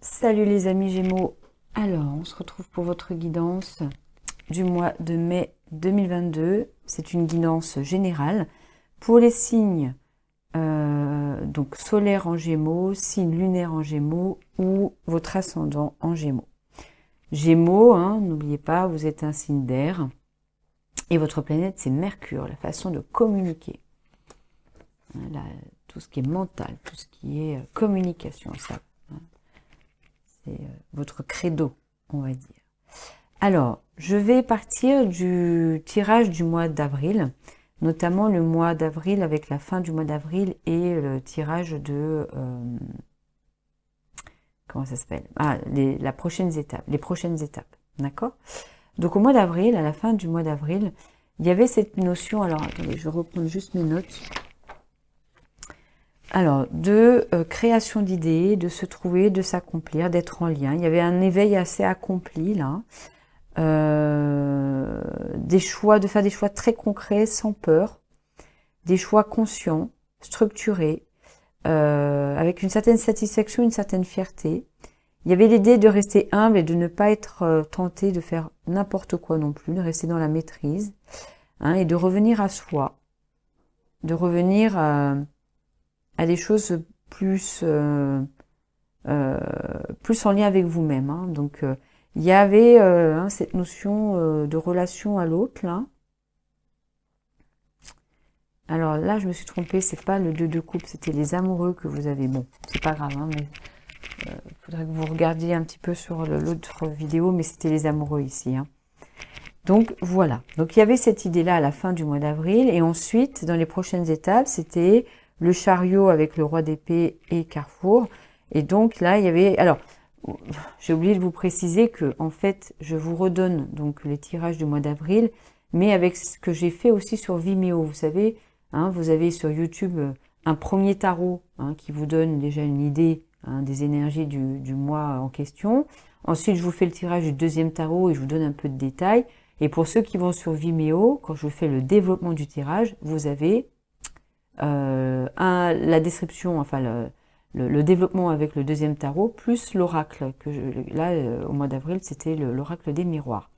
Salut les amis Gémeaux. Alors, on se retrouve pour votre guidance du mois de mai 2022. C'est une guidance générale pour les signes donc solaire en Gémeaux, signe lunaire en Gémeaux ou votre ascendant en Gémeaux. Gémeaux, n'oubliez pas, vous êtes un signe d'air et votre planète c'est Mercure, la façon de communiquer. Tout ce qui est mental, tout ce qui est communication, ça. C'est votre credo, on va dire. Alors, je vais partir du tirage du mois d'avril, notamment le mois d'avril avec la fin du mois d'avril et le tirage de... comment ça s'appelle? Les prochaines étapes, d'accord? Donc au mois d'avril, à la fin du mois d'avril, il y avait cette notion, alors attendez, je vais reprendre juste mes notes. Alors, de création d'idées, de se trouver, de s'accomplir, d'être en lien. Il y avait un éveil assez accompli là. Des choix, de faire des choix très concrets, sans peur. Des choix conscients, structurés, avec une certaine satisfaction, une certaine fierté. Il y avait l'idée de rester humble et de ne pas être tenté de faire n'importe quoi non plus, de rester dans la maîtrise, et de revenir à soi, de revenir à des choses plus en lien avec vous-même. Donc, il y avait cette notion de relation à l'autre, là. Alors là, je me suis trompée, c'est pas le 2 de coupe, c'était les amoureux que vous avez. Bon, c'est pas grave, mais il faudrait que vous regardiez un petit peu sur l'autre vidéo, mais c'était les amoureux ici. Donc, voilà. Donc, il y avait cette idée-là à la fin du mois d'avril. Et ensuite, dans les prochaines étapes, c'était le chariot avec le roi d'épée et Carrefour. Et donc là, il y avait... Alors, j'ai oublié de vous préciser que, en fait, je vous redonne donc les tirages du mois d'avril, mais avec ce que j'ai fait aussi sur Vimeo. Vous savez, vous avez sur YouTube un premier tarot qui vous donne déjà une idée des énergies du mois en question. Ensuite, je vous fais le tirage du deuxième tarot et je vous donne un peu de détails. Et pour ceux qui vont sur Vimeo, quand je fais le développement du tirage, vous avez la description, enfin le développement avec le deuxième tarot, plus l'oracle. Au mois d'avril, c'était l'oracle des miroirs.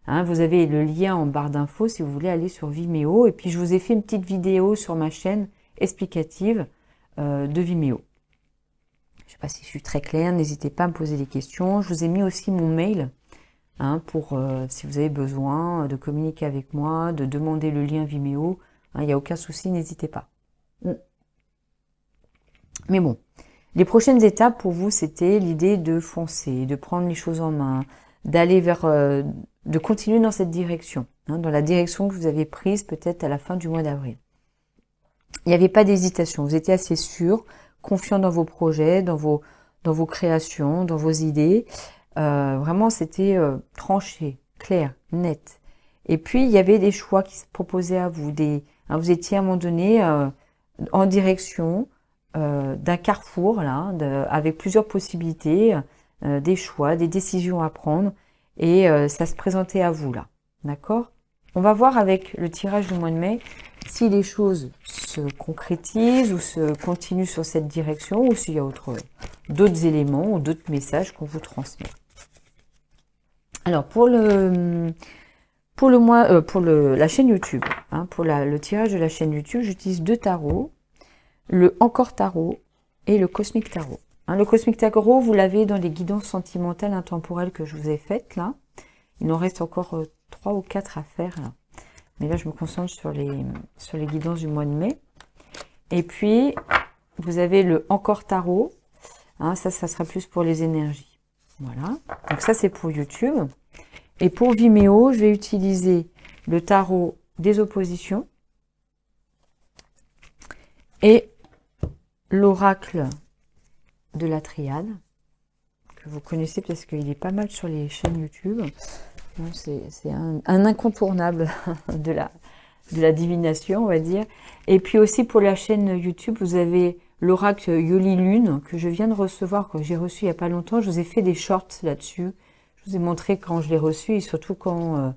Vous avez le lien en barre d'infos si vous voulez aller sur Vimeo. Et puis, je vous ai fait une petite vidéo sur ma chaîne explicative de Vimeo. Je ne sais pas si je suis très claire, n'hésitez pas à me poser des questions. Je vous ai mis aussi mon mail pour si vous avez besoin de communiquer avec moi, de demander le lien Vimeo. Il n'y a aucun souci, n'hésitez pas. Mais bon, les prochaines étapes pour vous, c'était l'idée de foncer, de prendre les choses en main, d'aller vers, de continuer dans cette direction, dans la direction que vous avez prise peut-être à la fin du mois d'avril. Il n'y avait pas d'hésitation, vous étiez assez sûr, confiant dans vos projets, dans vos créations, dans vos idées. Vraiment, c'était tranché, clair, net. Et puis, il y avait des choix qui se proposaient à vous. Vous étiez à un moment donné en direction d'un carrefour, là, avec plusieurs possibilités, des choix, des décisions à prendre. Et ça se présentait à vous, là. D'accord? On va voir avec le tirage du mois de mai si les choses se concrétisent ou se continuent sur cette direction ou s'il y a d'autres éléments ou d'autres messages qu'on vous transmet. Alors, pour la chaîne YouTube, pour le tirage de la chaîne YouTube, j'utilise 2 tarots, le Encore Tarot et le Cosmic Tarot. Le Cosmic Tarot, vous l'avez dans les guidances sentimentales intemporelles que je vous ai faites, là. Il en reste encore 3 ou 4 à faire, là. Mais là, je me concentre sur les guidances du mois de mai. Et puis, vous avez le Encore Tarot. Ça sera plus pour les énergies. Voilà. Donc ça, c'est pour YouTube. Et pour Vimeo, je vais utiliser le tarot des oppositions et l'oracle de la triade, que vous connaissez parce qu'il est pas mal sur les chaînes YouTube. C'est un incontournable de la divination, on va dire. Et puis aussi pour la chaîne YouTube, vous avez l'oracle Yoli Lune, que je viens de recevoir, que j'ai reçu il n'y a pas longtemps. Je vous ai fait des shorts là-dessus. Je vous ai montré quand je l'ai reçu et surtout quand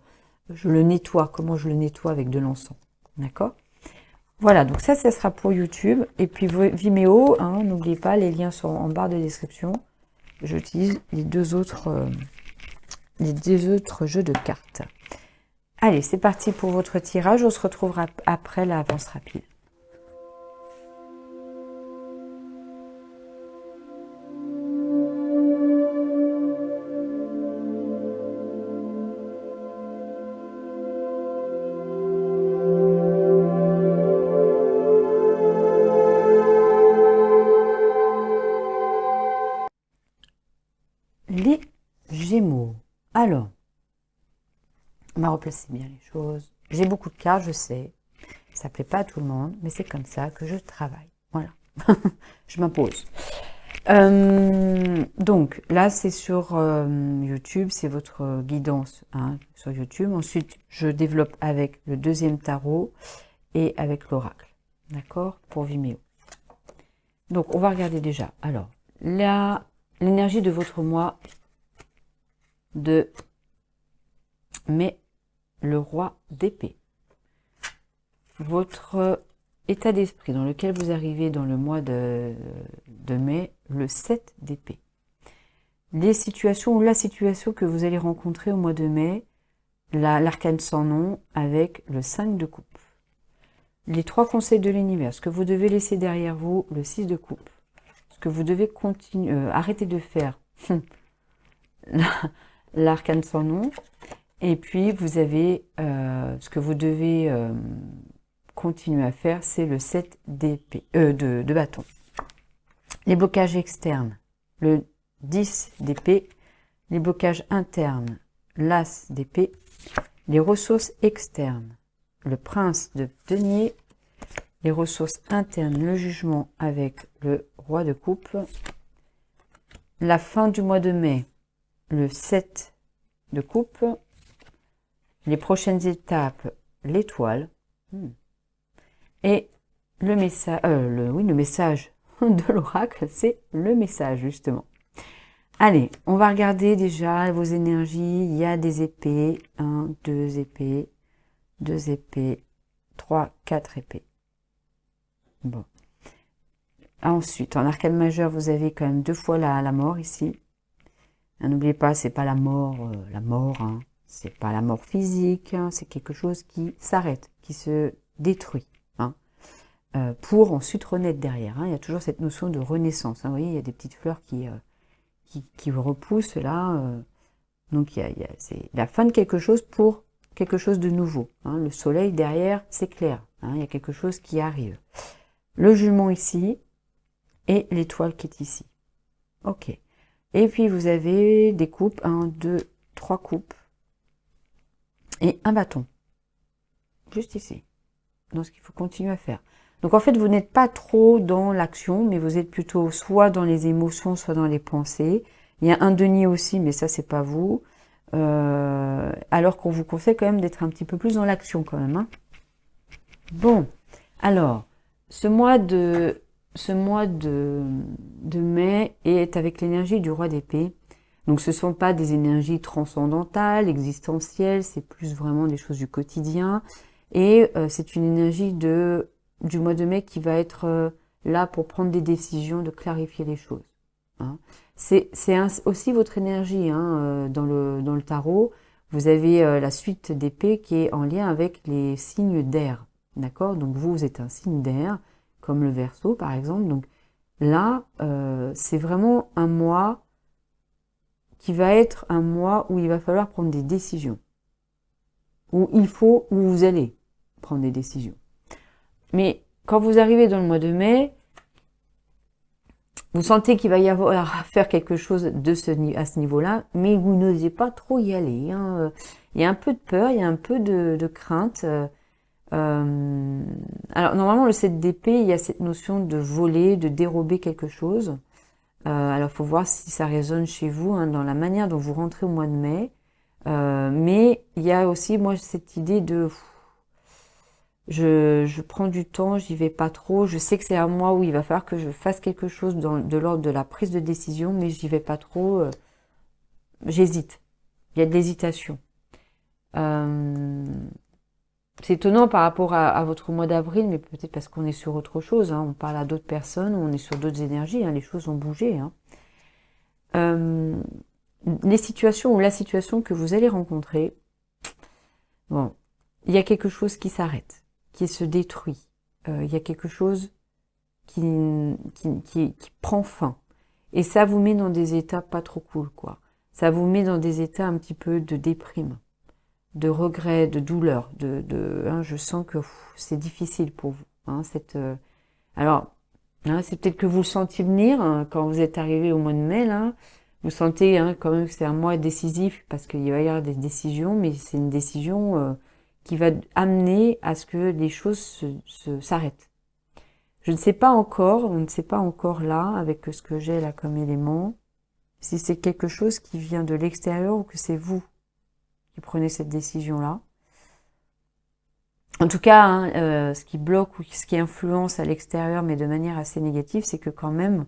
je le nettoie, comment je le nettoie avec de l'encens. D'accord? Voilà, donc ça sera pour YouTube. Et puis Vimeo, n'oubliez pas, les liens sont en barre de description. j'utilise les deux autres jeux de cartes. Allez, c'est parti pour votre tirage. On se retrouvera après l'avance rapide. Les Gémeaux. Alors, on va replacer bien les choses. J'ai beaucoup de cartes, je sais. Ça plaît pas à tout le monde, mais c'est comme ça que je travaille. Voilà. Je m'impose. Donc, là, c'est sur YouTube. C'est votre guidance sur YouTube. Ensuite, je développe avec le deuxième tarot et avec l'oracle. D'accord? Pour Vimeo. Donc, on va regarder déjà. Alors, là, l'énergie de votre mois de mai, le roi d'épée. Votre état d'esprit dans lequel vous arrivez dans le mois de mai, le 7 d'épée. Les situations ou la situation que vous allez rencontrer au mois de mai, l'arcane sans nom avec le 5 de coupe. Les 3 conseils de l'univers, ce que vous devez laisser derrière vous, le 6 de coupe. Ce que vous devez arrêter de faire, l'arcane sans nom. Et puis, vous avez ce que vous devez continuer à faire, c'est le 7 d'épée, de bâton. Les blocages externes, le 10 d'épée. Les blocages internes, l'as d'épée. Les ressources externes, le prince de denier. Les ressources internes, le jugement avec le roi de coupe. La fin du mois de mai, le 7 de coupe. Les prochaines étapes, l'étoile. Et le message, le message de l'oracle, c'est le message, justement. Allez, on va regarder déjà vos énergies. Il y a des épées. 1, 2 épées, 2 épées, 3, 4 épées. Bon. Ensuite, en arcane majeur, vous avez quand même 2 fois la mort ici. N'oubliez pas, c'est pas la mort, hein. C'est pas la mort physique, hein. C'est quelque chose qui s'arrête, qui se détruit, hein. Pour ensuite renaître derrière, hein. Il y a toujours cette notion de renaissance, hein. Vous voyez, il y a des petites fleurs qui repoussent là. Donc, c'est la fin de quelque chose pour quelque chose de nouveau, hein. Le soleil derrière, c'est clair, hein. Il y a quelque chose qui arrive. Le jugement ici et l'étoile qui est ici. Ok. Et puis, vous avez des coupes, 1, 2, 3 coupes et un bâton. Juste ici. Donc, ce qu'il faut continuer à faire. Donc, en fait, vous n'êtes pas trop dans l'action, mais vous êtes plutôt soit dans les émotions, soit dans les pensées. Il y a un denier aussi, mais ça, c'est pas vous. Alors qu'on vous conseille quand même d'être un petit peu plus dans l'action quand même, hein. Bon, alors, ce mois de mai est avec l'énergie du roi d'épée. Donc ce ne sont pas des énergies transcendantales, existentielles, c'est plus vraiment des choses du quotidien. Et c'est une énergie du mois de mai qui va être là pour prendre des décisions, de clarifier les choses, hein. C'est aussi votre énergie, hein, dans le tarot. Vous avez la suite d'épée qui est en lien avec les signes d'air. D'accord? Donc vous êtes un signe d'air, comme le Verseau par exemple. Donc là, c'est vraiment un mois qui va être un mois où il va falloir prendre des décisions. Où vous allez prendre des décisions. Mais quand vous arrivez dans le mois de mai, vous sentez qu'il va y avoir à faire quelque chose à ce niveau-là, mais vous n'osez pas trop y aller, hein. Il y a un peu de peur, il y a un peu de crainte. Alors normalement le 7 d'épée, il y a cette notion de voler, de dérober quelque chose. Alors il faut voir si ça résonne chez vous, hein, dans la manière dont vous rentrez au mois de mai. Mais il y a aussi moi cette idée de je prends du temps, j'y vais pas trop. Je sais que c'est un mois où il va falloir que je fasse quelque chose de l'ordre de la prise de décision, mais j'y vais pas trop. J'hésite. Il y a de l'hésitation. C'est étonnant par rapport à votre mois d'avril, mais peut-être parce qu'on est sur autre chose, hein. On parle à d'autres personnes, on est sur d'autres énergies, hein. Les choses ont bougé, hein. Euh, les situations ou la situation que vous allez rencontrer, bon, il y a quelque chose qui s'arrête, qui se détruit. Il y a quelque chose qui prend fin. Et ça vous met dans des états pas trop cool, quoi. Ça vous met dans des états un petit peu de déprime, de regret, de douleur, je sens que c'est difficile pour vous. Alors, c'est peut-être que vous le sentiez venir quand vous êtes arrivé au mois de mai, là. Vous sentez quand même que c'est un mois décisif parce qu'il va y avoir des décisions, mais c'est une décision qui va amener à ce que les choses s'arrêtent. Je ne sais pas encore, on ne sait pas encore là, avec ce que j'ai là comme élément, si c'est quelque chose qui vient de l'extérieur ou que c'est vous qui prenez cette décision-là. En tout cas, ce qui bloque ou ce qui influence à l'extérieur, mais de manière assez négative, c'est que quand même,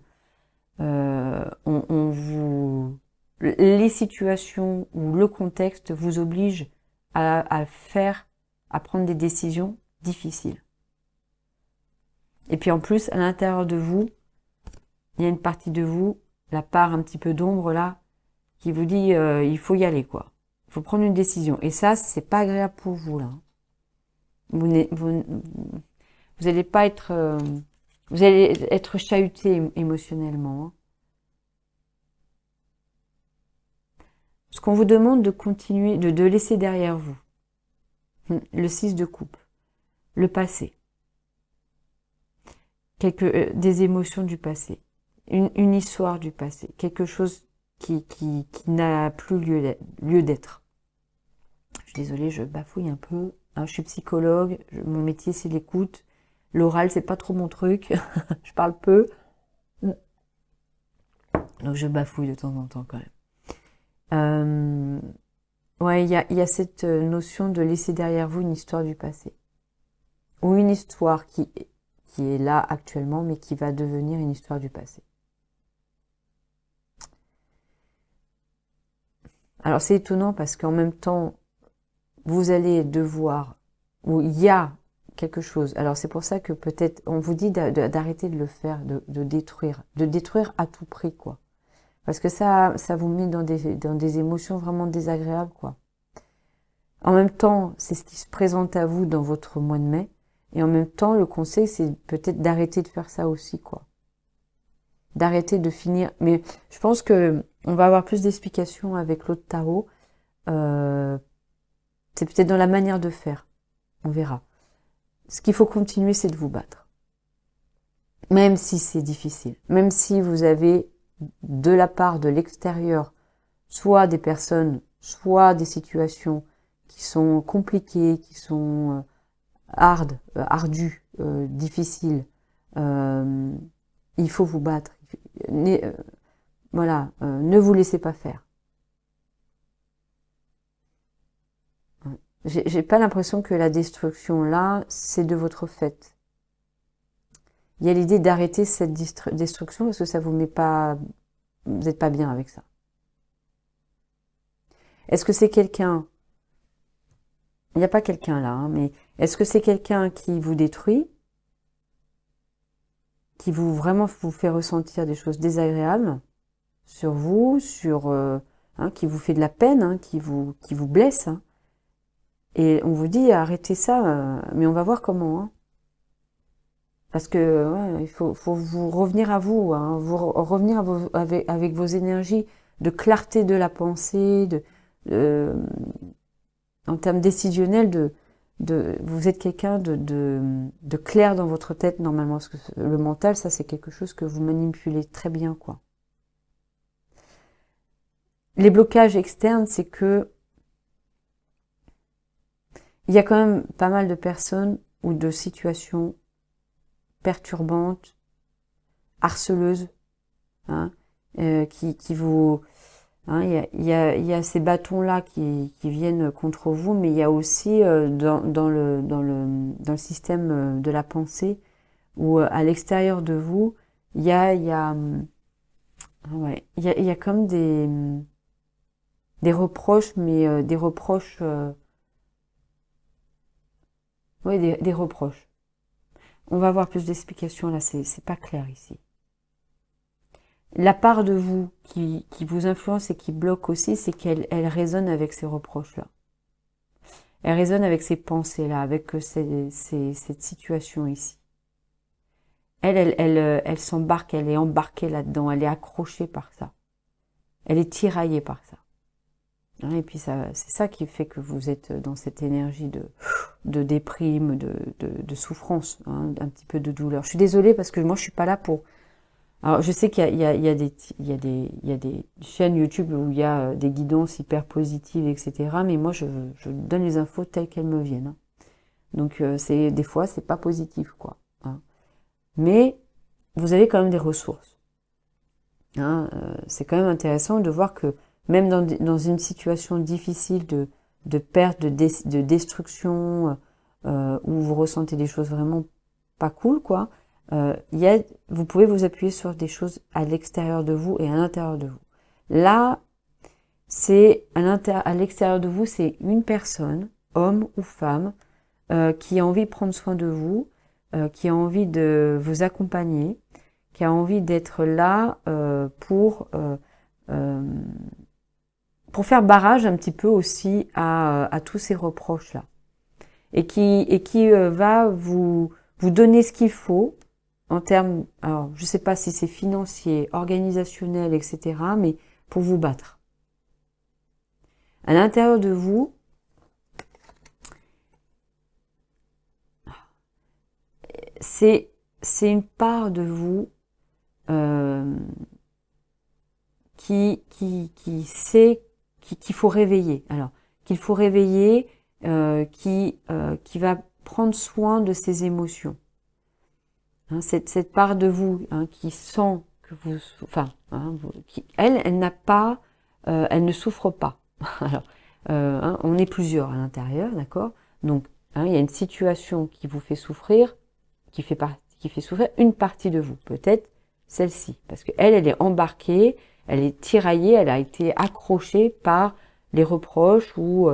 les situations ou le contexte vous oblige à prendre des décisions difficiles. Et puis en plus, à l'intérieur de vous, il y a une partie de vous, la part un petit peu d'ombre là, qui vous dit il faut y aller quoi. Il faut prendre une décision. Et ça, c'est pas agréable pour vous là. Vous allez pas être vous allez être chahuté émotionnellement. Ce qu'on vous demande de continuer, de laisser derrière vous. Le 6 de coupe, le passé, des émotions du passé, une histoire du passé, quelque chose qui n'a plus lieu d'être. Je suis désolée, je bafouille un peu. Je suis psychologue, mon métier c'est l'écoute. L'oral c'est pas trop mon truc, je parle peu. Donc je bafouille de temps en temps quand même. Ouais, il y a cette notion de laisser derrière vous une histoire du passé. Ou une histoire qui est là actuellement, mais qui va devenir une histoire du passé. Alors c'est étonnant parce qu'en même temps, vous allez devoir, ou il y a quelque chose. Alors c'est pour ça que peut-être on vous dit d'arrêter de le faire, de détruire à tout prix, quoi. Parce que ça vous met dans des émotions vraiment désagréables, quoi. En même temps, c'est ce qui se présente à vous dans votre mois de mai. Et en même temps, le conseil, c'est peut-être d'arrêter de faire ça aussi, quoi. D'arrêter de finir. Mais je pense que on va avoir plus d'explications avec l'autre tarot. C'est peut-être dans la manière de faire. On verra. Ce qu'il faut continuer, c'est de vous battre. Même si c'est difficile. Même si vous avez de la part de l'extérieur, soit des personnes, soit des situations qui sont compliquées, qui sont ardues, difficiles, il faut vous battre. Voilà, ne vous laissez pas faire. J'ai pas l'impression que la destruction là, c'est de votre fait. Il y a l'idée d'arrêter cette destruction parce que ça vous met pas, vous n'êtes pas bien avec ça. Est-ce que c'est quelqu'un, il n'y a pas quelqu'un là, mais est-ce que c'est quelqu'un qui vous détruit, qui vous fait ressentir des choses désagréables sur vous, qui vous fait de la peine, qui vous blesse, et on vous dit arrêtez ça, mais on va voir comment, parce que il faut vous revenir à vous, vous revenir avec vos énergies de clarté de la pensée, en termes décisionnels, vous êtes quelqu'un de clair dans votre tête normalement, parce que le mental, ça c'est quelque chose que vous manipulez très bien, quoi. Les blocages externes, c'est que il y a quand même pas mal de personnes ou de situations perturbantes, harceleuses, qui vous, il y a ces bâtons-là qui viennent contre vous, mais il y a aussi dans le système de la pensée ou à l'extérieur de vous, il y a comme des reproches, mais des reproches, des reproches. On va avoir plus d'explications là, c'est pas clair ici. la part de vous qui vous influence et qui bloque aussi, c'est qu'elle résonne avec ces reproches-là. Elle résonne avec ces pensées-là, avec cette situation ici. Elle s'embarque, elle est embarquée là-dedans, elle est accrochée par ça. Elle est tiraillée par ça. Et puis c'est ça qui fait que vous êtes dans cette énergie de déprime, de souffrance, hein, un petit peu de douleur. Je suis désolée parce que moi je suis pas là pour. Alors je sais qu'il y a des chaînes YouTube où il y a des guidances hyper positives, etc. Mais moi je donne les infos telles qu'elles me viennent. Hein. Donc des fois c'est pas positif quoi. Hein. Mais vous avez quand même des ressources. Hein, c'est quand même intéressant de voir que même dans une situation difficile de perte, de destruction, où vous ressentez des choses vraiment pas cool, quoi, vous pouvez vous appuyer sur des choses à l'extérieur de vous et à l'intérieur de vous. Là, c'est à l'extérieur de vous, c'est une personne, homme ou femme, qui a envie de prendre soin de vous, qui a envie de vous accompagner, qui a envie d'être là pour faire barrage un petit peu aussi à tous ces reproches-là. Et qui va vous donner ce qu'il faut en termes, alors je sais pas si c'est financier, organisationnel, etc., mais pour vous battre. À l'intérieur de vous, c'est une part de vous qui sait qu'il faut réveiller. Alors, qu'il faut réveiller, qui va prendre soin de ses émotions. Hein, cette part de vous hein, qui sent que vous, enfin, hein, elle n'a pas, elle ne souffre pas. Alors, hein, on est plusieurs à l'intérieur, d'accord. Donc, hein, il y a une situation qui vous fait souffrir, qui fait souffrir une partie de vous, peut-être celle-ci, parce que elle est embarquée, elle est tiraillée, elle a été accrochée par les reproches ou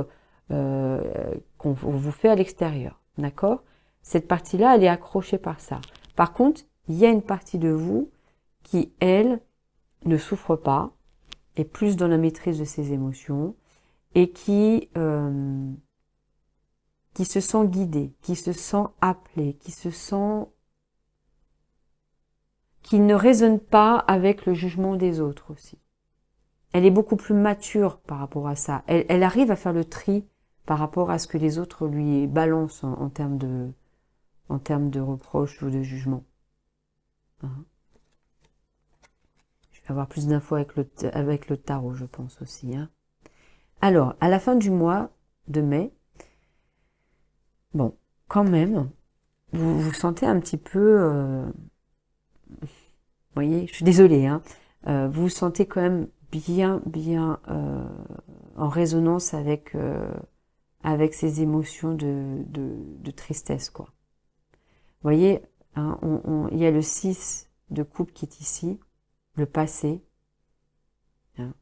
qu'on vous fait à l'extérieur, d'accord. Cette partie-là, elle est accrochée par ça. Par contre, il y a une partie de vous qui, elle, ne souffre pas, est plus dans la maîtrise de ses émotions et qui se sent guidée, qui se sent appelée, qui ne résonne pas avec le jugement des autres aussi. Elle est beaucoup plus mature par rapport à ça. Elle arrive à faire le tri par rapport à ce que les autres lui balancent en termes de reproches ou de jugement. Hein. Je vais avoir plus d'infos avec le tarot, je pense aussi. Hein. Alors, à la fin du mois de mai, bon, quand même, vous vous sentez un petit peu... vous voyez, je suis désolée, hein, vous vous sentez quand même bien en résonance avec ces émotions de tristesse, quoi. Vous voyez, hein, il y a le 6 de coupe qui est ici, le passé, hein,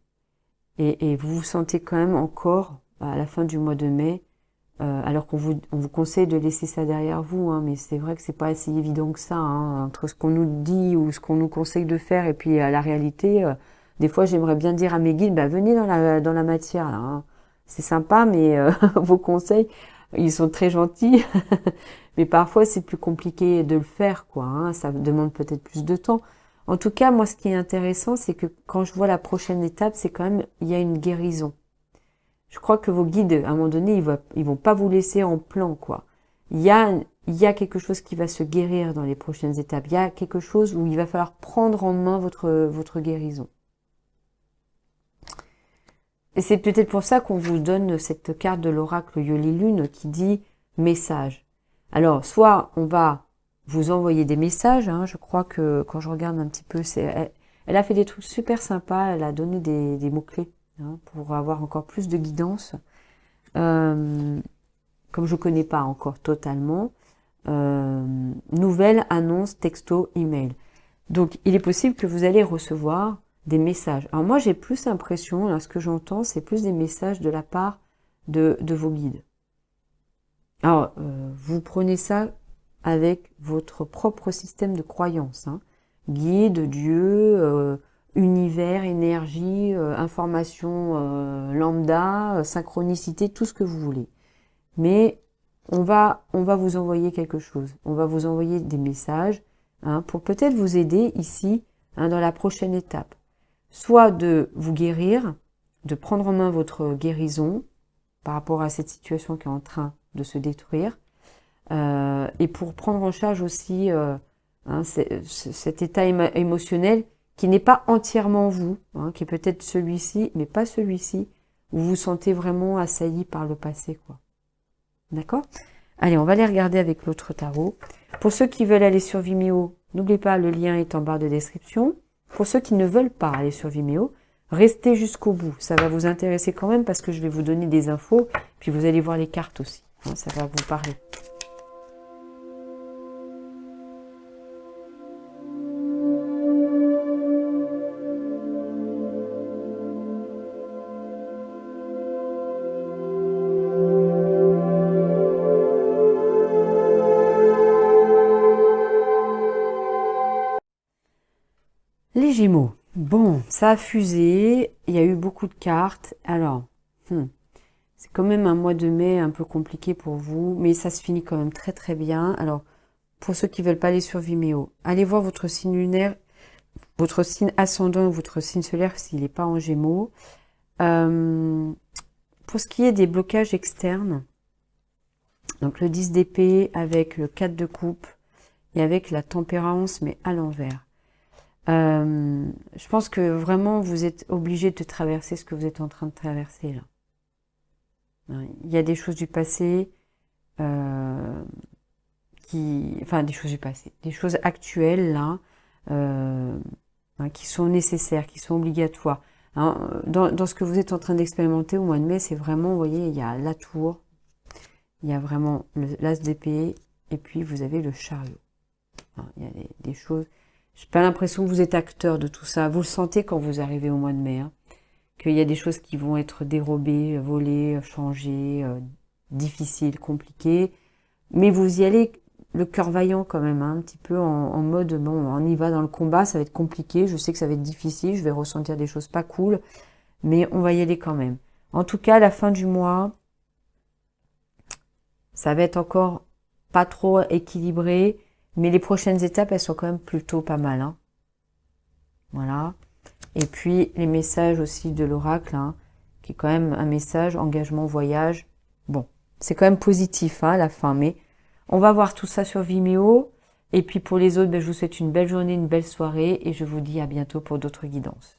et vous vous sentez quand même encore, à la fin du mois de mai, alors on vous conseille de laisser ça derrière vous, hein, mais c'est vrai que c'est pas assez évident que ça, hein, entre ce qu'on nous dit ou ce qu'on nous conseille de faire et puis la réalité. Des fois, j'aimerais bien dire à mes guides, bah venez dans la matière, là. Hein. C'est sympa, mais vos conseils, ils sont très gentils, mais parfois c'est plus compliqué de le faire, quoi. Hein, ça demande peut-être plus de temps. En tout cas, moi, ce qui est intéressant, c'est que quand je vois la prochaine étape, c'est quand même il y a une guérison. Je crois que vos guides, à un moment donné, ils vont pas vous laisser en plan, quoi. Il y a quelque chose qui va se guérir dans les prochaines étapes. Il y a quelque chose où il va falloir prendre en main votre guérison. Et c'est peut-être pour ça qu'on vous donne cette carte de l'oracle Yoli Lune qui dit message. Alors, soit on va vous envoyer des messages, hein, je crois que quand je regarde un petit peu, elle a fait des trucs super sympas, elle a donné des mots-clés. Hein, pour avoir encore plus de guidance. Comme je connais pas encore totalement, nouvelle annonce, texto, email. Donc, il est possible que vous allez recevoir des messages. Alors moi, j'ai plus l'impression, là, ce que j'entends, c'est plus des messages de la part de vos guides. Alors, vous prenez ça avec votre propre système de croyance. Hein. Guide, Dieu, univers, énergie, information lambda, synchronicité, tout ce que vous voulez. Mais on va vous envoyer quelque chose. On va vous envoyer des messages pour peut-être vous aider ici dans la prochaine étape. Soit de vous guérir, de prendre en main votre guérison par rapport à cette situation qui est en train de se détruire, et pour prendre en charge aussi cet état émotionnel qui n'est pas entièrement vous, qui est peut-être celui-ci, mais pas celui-ci, où vous vous sentez vraiment assailli par le passé, quoi. D'accord? Allez, on va les regarder avec l'autre tarot. Pour ceux qui veulent aller sur Vimeo, n'oubliez pas, le lien est en barre de description. Pour ceux qui ne veulent pas aller sur Vimeo, restez jusqu'au bout. Ça va vous intéresser quand même parce que je vais vous donner des infos, puis vous allez voir les cartes aussi. Ça va vous parler. Les Gémeaux. Bon, ça a fusé, il y a eu beaucoup de cartes. Alors, c'est quand même un mois de mai un peu compliqué pour vous, mais ça se finit quand même très très bien. Alors, pour ceux qui veulent pas aller sur Vimeo, allez voir votre signe lunaire, votre signe ascendant ou votre signe solaire s'il n'est pas en Gémeaux. Pour ce qui est des blocages externes, donc le 10 d'épée avec le 4 de coupe et avec la tempérance, mais à l'envers. Je pense que vraiment vous êtes obligé de traverser ce que vous êtes en train de traverser là. Il y a des choses du passé enfin des choses du passé, des choses actuelles là qui sont nécessaires, qui sont obligatoires. Dans ce que vous êtes en train d'expérimenter au mois de mai, c'est vraiment, vous voyez, il y a la tour, il y a vraiment l'as d'épée et puis vous avez le chariot. Il y a des choses. J'ai pas l'impression que vous êtes acteur de tout ça. Vous le sentez quand vous arrivez au mois de mai, qu'il y a des choses qui vont être dérobées, volées, changées, difficiles, compliquées. Mais vous y allez le cœur vaillant quand même, un petit peu en mode, bon, on y va dans le combat, ça va être compliqué, je sais que ça va être difficile, je vais ressentir des choses pas cool, mais on va y aller quand même. En tout cas, à la fin du mois, ça va être encore pas trop équilibré, mais les prochaines étapes, elles sont quand même plutôt pas mal. Voilà. Et puis, les messages aussi de l'oracle, qui est quand même un message, engagement, voyage. Bon, c'est quand même positif à la fin, mais on va voir tout ça sur Vimeo. Et puis pour les autres, je vous souhaite une belle journée, une belle soirée, et je vous dis à bientôt pour d'autres guidances.